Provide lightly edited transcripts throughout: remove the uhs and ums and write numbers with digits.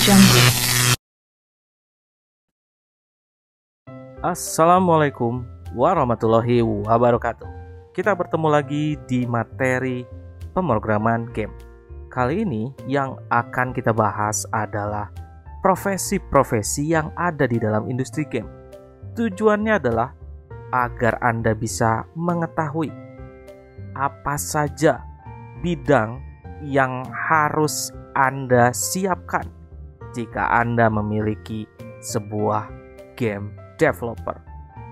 Jungle. Assalamualaikum warahmatullahi wabarakatuh. Kita bertemu lagi di materi pemrograman game. Kali ini yang akan kita bahas adalah profesi-profesi yang ada di dalam industri game. Tujuannya adalah agar Anda bisa mengetahui apa saja bidang yang harus Anda siapkan jika Anda memiliki sebuah game developer.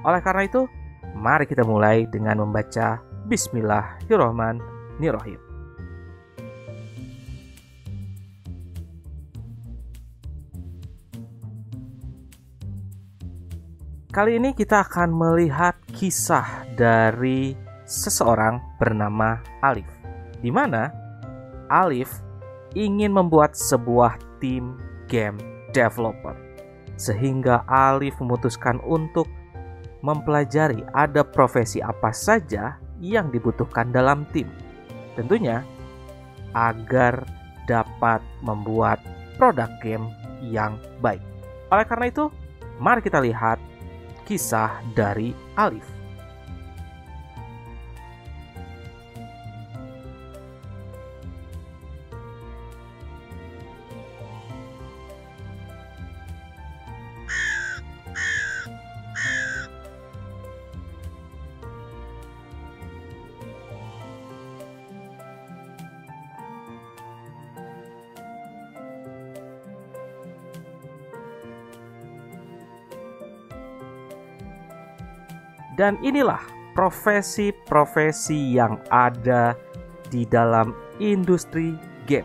Oleh karena itu, mari kita mulai dengan membaca Bismillahirrahmanirrahim. Kali ini kita akan melihat kisah dari seseorang bernama Alif, di mana Alif ingin membuat sebuah tim game developer. Sehingga Alif memutuskan untuk mempelajari ada profesi apa saja yang dibutuhkan dalam tim. Tentunya agar dapat membuat produk game yang baik. Oleh karena itu, mari kita lihat kisah dari Alif. Dan inilah profesi-profesi yang ada di dalam industri game.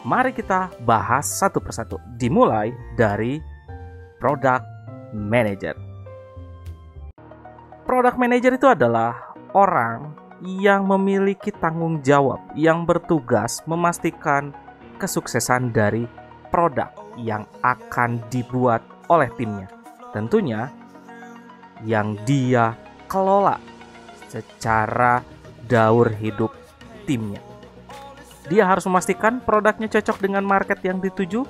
Mari kita bahas satu persatu. Dimulai dari product manager. Product manager itu adalah orang yang memiliki tanggung jawab, yang bertugas memastikan kesuksesan dari produk yang akan dibuat oleh timnya. Tentunya yang dia kelola secara daur hidup timnya. Dia harus memastikan produknya cocok dengan market yang dituju.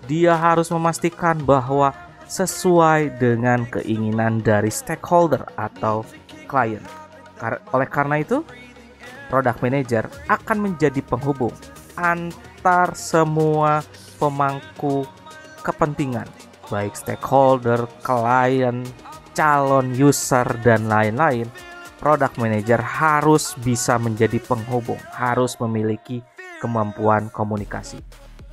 Dia harus memastikan bahwa sesuai dengan keinginan dari stakeholder atau klien. Oleh karena itu, product manager akan menjadi penghubung antar semua pemangku kepentingan, baik stakeholder, klien, calon user, dan lain-lain. Product manager harus bisa menjadi penghubung, harus memiliki kemampuan komunikasi.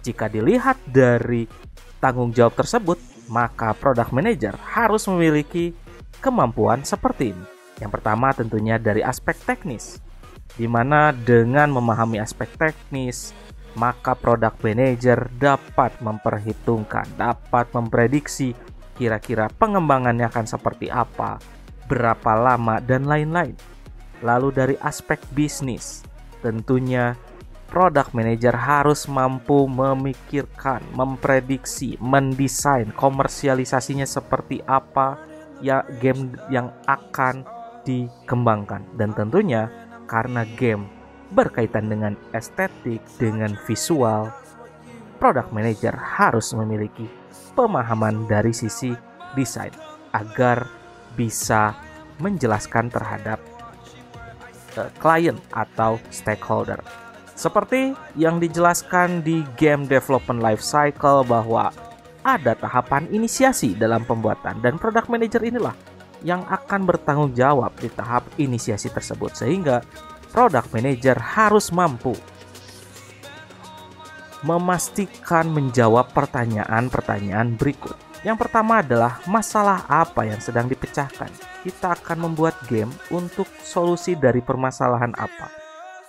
Jika dilihat dari tanggung jawab tersebut, maka product manager harus memiliki kemampuan seperti ini. Yang pertama tentunya dari aspek teknis, di mana dengan memahami aspek teknis, maka product manager dapat memperhitungkan, dapat memprediksi kira-kira pengembangannya akan seperti apa, berapa lama, dan lain-lain. Lalu dari aspek bisnis, tentunya product manager harus mampu memikirkan, memprediksi, mendesain komersialisasinya seperti apa ya game yang akan dikembangkan. Dan tentunya karena game berkaitan dengan estetik, dengan visual, product manager harus memiliki pemahaman dari sisi desain agar bisa menjelaskan terhadap klien atau stakeholder. Seperti yang dijelaskan di game development life cycle bahwa ada tahapan inisiasi dalam pembuatan, dan product manager inilah yang akan bertanggung jawab di tahap inisiasi tersebut, sehingga product manager harus mampu memastikan menjawab pertanyaan-pertanyaan berikut. Yang pertama adalah masalah apa yang sedang dipecahkan. Kita akan membuat game untuk solusi dari permasalahan apa.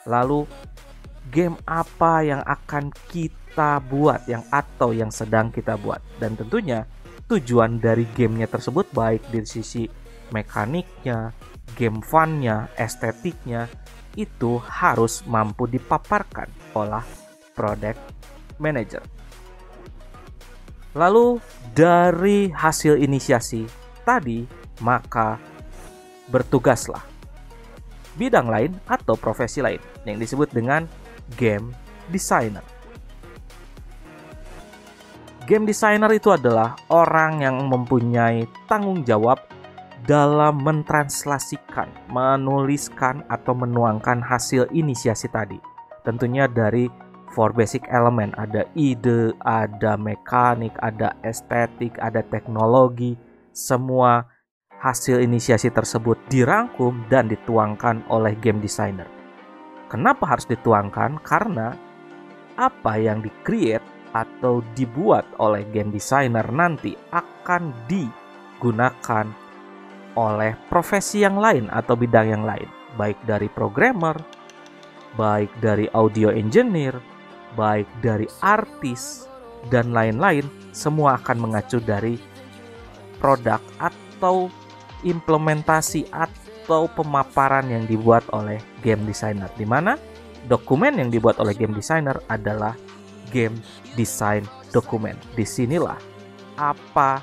Lalu game apa yang akan kita buat, atau yang sedang kita buat. Dan tentunya tujuan dari gamenya tersebut baik dari sisi mekaniknya, game fun-nya, estetiknya, itu harus mampu dipaparkan oleh product manager. Lalu dari hasil inisiasi tadi, maka bertugaslah bidang lain atau profesi lain yang disebut dengan game designer. Game designer itu adalah orang yang mempunyai tanggung jawab dalam mentranslasikan, menuliskan atau menuangkan hasil inisiasi tadi. Tentunya dari 4 basic element, ada ide, ada mekanik, ada estetik, ada teknologi. Semua hasil inisiasi tersebut dirangkum dan dituangkan oleh game designer. Kenapa harus dituangkan? Karena apa yang di-create atau dibuat oleh game designer nanti akan digunakan oleh profesi yang lain atau bidang yang lain, baik dari programmer, baik dari audio engineer, baik dari artis, dan lain-lain. Semua akan mengacu dari produk atau implementasi atau pemaparan yang dibuat oleh game designer, di mana dokumen yang dibuat oleh game designer adalah game design dokumen. Disinilah apa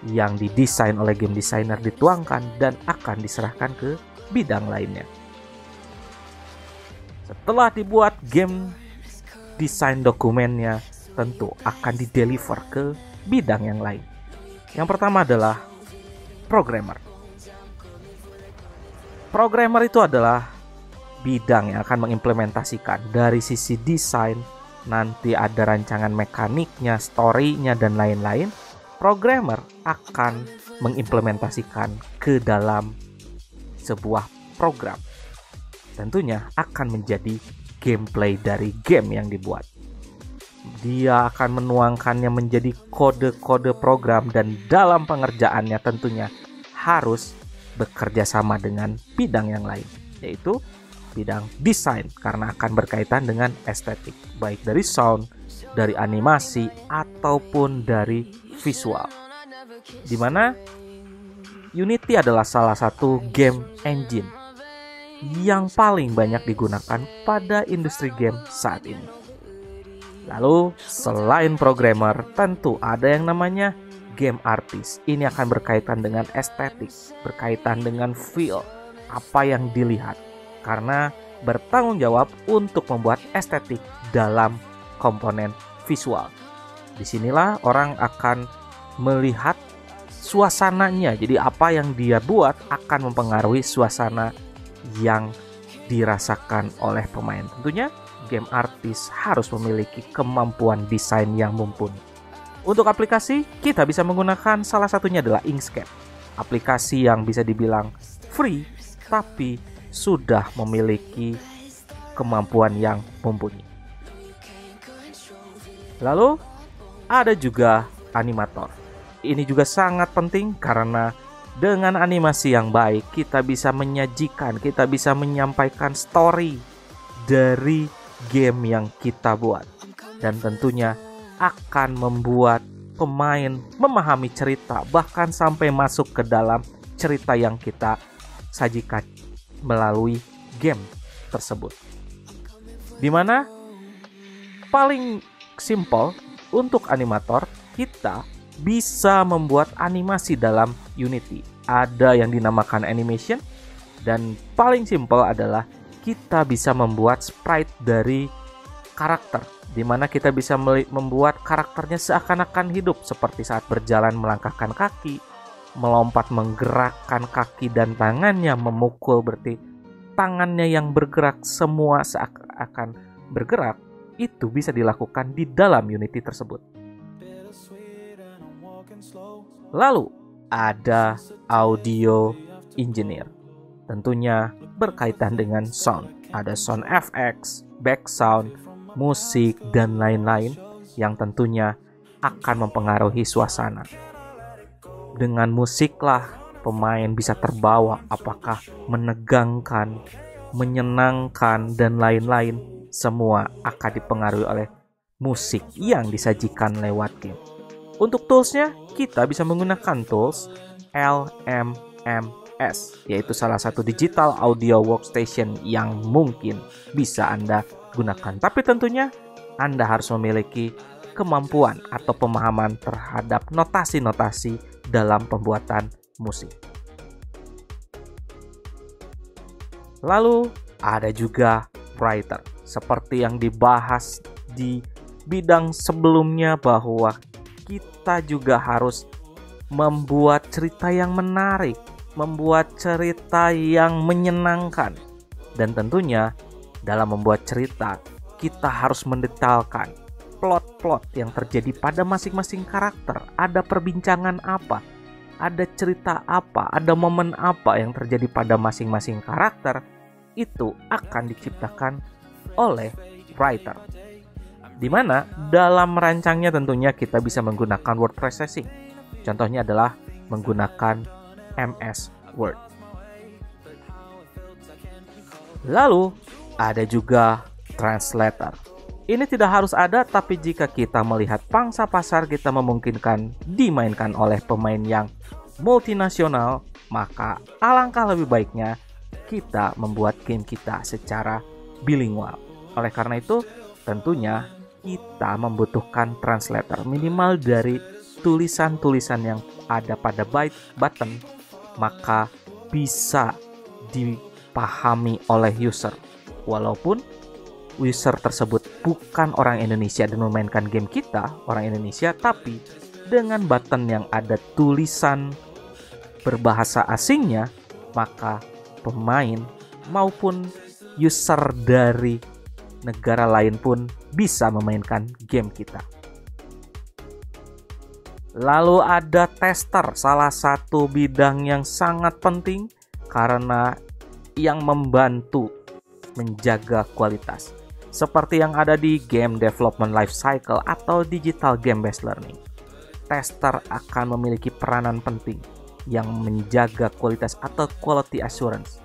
yang didesain oleh game designer dituangkan dan akan diserahkan ke bidang lainnya. Setelah dibuat game design dokumennya, tentu akan dideliver ke bidang yang lain. Yang pertama adalah programmer. Programmer itu adalah bidang yang akan mengimplementasikan dari sisi desain, nanti ada rancangan mekaniknya, story-nya, dan lain-lain. Programmer akan mengimplementasikan ke dalam sebuah program. Tentunya akan menjadi gameplay dari game yang dibuat. Dia akan menuangkannya menjadi kode-kode program, dan dalam pengerjaannya tentunya harus bekerja sama dengan bidang yang lain, yaitu bidang desain, karena akan berkaitan dengan estetik, baik dari sound, dari animasi, ataupun dari visual. Dimana Unity adalah salah satu game engine yang paling banyak digunakan pada industri game saat ini. Lalu selain programmer, tentu ada yang namanya game artist. Ini akan berkaitan dengan estetik, berkaitan dengan feel, apa yang dilihat, karena bertanggung jawab untuk membuat estetik dalam komponen visual. Disinilah orang akan melihat suasananya. Jadi apa yang dia buat akan mempengaruhi suasana yang dirasakan oleh pemain. Tentunya game artist harus memiliki kemampuan desain yang mumpuni. Untuk aplikasi, kita bisa menggunakan salah satunya adalah Inkscape. Aplikasi yang bisa dibilang free, tapi sudah memiliki kemampuan yang mumpuni. Lalu ada juga animator. Ini juga sangat penting karena dengan animasi yang baik kita bisa menyajikan, kita bisa menyampaikan story dari game yang kita buat, dan tentunya akan membuat pemain memahami cerita, bahkan sampai masuk ke dalam cerita yang kita sajikan melalui game tersebut. Dimana paling simple untuk animator, kita bisa membuat animasi dalam Unity. Ada yang dinamakan animation, dan paling simple adalah kita bisa membuat sprite dari karakter, dimana kita bisa membuat karakternya seakan-akan hidup, seperti saat berjalan melangkahkan kaki, melompat menggerakkan kaki dan tangannya, memukul berarti tangannya yang bergerak, semua seakan bergerak. Itu bisa dilakukan di dalam Unity tersebut. Lalu ada audio engineer, tentunya berkaitan dengan sound. Ada sound FX, back sound, musik, dan lain-lain yang tentunya akan mempengaruhi suasana. Dengan musiklah pemain bisa terbawa, apakah menegangkan, menyenangkan, dan lain-lain. Semua akan dipengaruhi oleh musik yang disajikan lewat game. Untuk toolsnya, kita bisa menggunakan tools LMMS, yaitu salah satu digital audio workstation yang mungkin bisa Anda gunakan. Tapi tentunya Anda harus memiliki kemampuan atau pemahaman terhadap notasi-notasi dalam pembuatan musik. Lalu ada juga writer, seperti yang dibahas di bidang sebelumnya, bahwa kita juga harus membuat cerita yang menarik, membuat cerita yang menyenangkan. Dan tentunya dalam membuat cerita, kita harus mendetailkan plot-plot yang terjadi pada masing-masing karakter. Ada perbincangan apa, ada cerita apa, ada momen apa yang terjadi pada masing-masing karakter. Itu akan diciptakan oleh writer. Dimana dalam merancangnya tentunya kita bisa menggunakan word processing. Contohnya adalah menggunakan MS Word. Lalu ada juga translator. Ini tidak harus ada, tapi jika kita melihat pangsa pasar kita memungkinkan dimainkan oleh pemain yang multinasional, maka alangkah lebih baiknya kita membuat game kita secara bilingual. Oleh karena itu, tentunya kita membutuhkan translator minimal dari tulisan-tulisan yang ada pada button, maka bisa dipahami oleh user. Walaupun user tersebut bukan orang Indonesia dan memainkan game kita, orang Indonesia, tapi dengan button yang ada tulisan berbahasa asingnya, maka pemain maupun user dari negara lain pun bisa memainkan game kita. Lalu ada tester, salah satu bidang yang sangat penting karena yang membantu menjaga kualitas. Seperti yang ada di game development life cycle atau digital game based learning. Tester akan memiliki peranan penting yang menjaga kualitas atau quality assurance.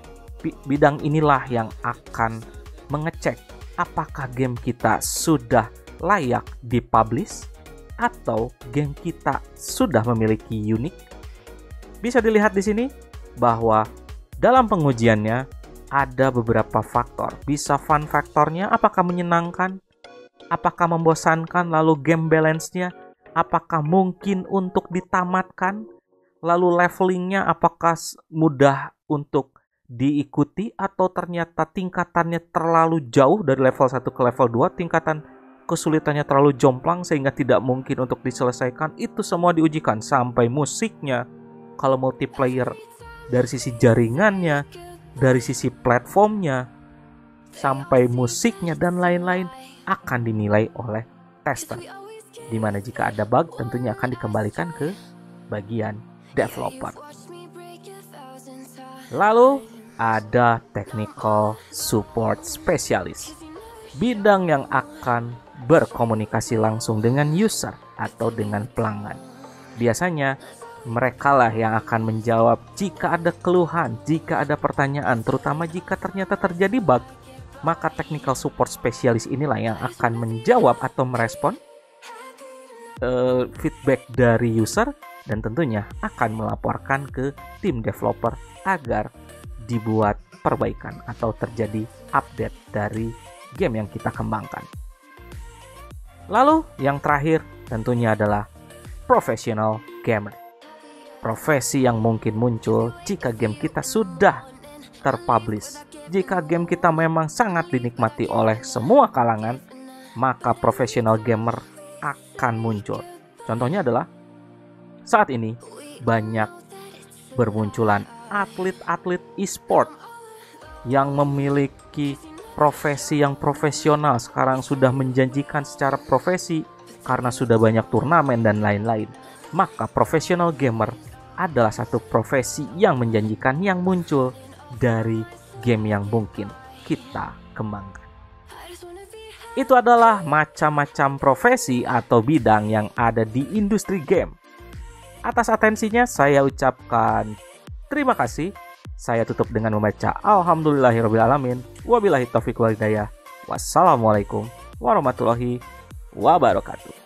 Bidang inilah yang akan mengecek apakah game kita sudah layak dipublish atau game kita sudah memiliki unik. Bisa dilihat di sini bahwa dalam pengujiannya ada beberapa faktor. Bisa fun faktornya, apakah menyenangkan, apakah membosankan, lalu game balance-nya, apakah mungkin untuk ditamatkan, lalu levelingnya apakah mudah untuk diikuti atau ternyata tingkatannya terlalu jauh dari level 1 ke level 2, tingkatan kesulitannya terlalu jomplang sehingga tidak mungkin untuk diselesaikan. Itu semua diujikan sampai musiknya, kalau multiplayer dari sisi jaringannya, dari sisi platformnya, sampai musiknya dan lain-lain akan dinilai oleh tester. Dimana jika ada bug tentunya akan dikembalikan ke bagian developer. Lalu ada technical support specialist, bidang yang akan berkomunikasi langsung dengan user atau dengan pelanggan. Biasanya mereka lah yang akan menjawab jika ada keluhan, jika ada pertanyaan, terutama jika ternyata terjadi bug. Maka technical support specialist inilah yang akan menjawab atau merespon feedback dari user dan tentunya akan melaporkan ke tim developer agar dibuat perbaikan atau terjadi update dari game yang kita kembangkan. Lalu yang terakhir tentunya adalah professional gamer. Profesi yang mungkin muncul jika game kita sudah terpublish. Jika game kita memang sangat dinikmati oleh semua kalangan, maka professional gamer akan muncul. Contohnya adalah saat ini banyak bermunculan atlet-atlet e-sport yang memiliki profesi yang profesional, sekarang sudah menjanjikan secara profesi karena sudah banyak turnamen dan lain-lain. Maka professional gamer adalah satu profesi yang menjanjikan yang muncul dari game yang mungkin kita kembangkan. Itu adalah macam-macam profesi atau bidang yang ada di industri game. Atas atensinya saya ucapkan terima kasih. Saya tutup dengan membaca Alhamdulillahirrabbilalamin. Wabillahi taufiq wal hidayah. Wassalamualaikum warahmatullahi wabarakatuh.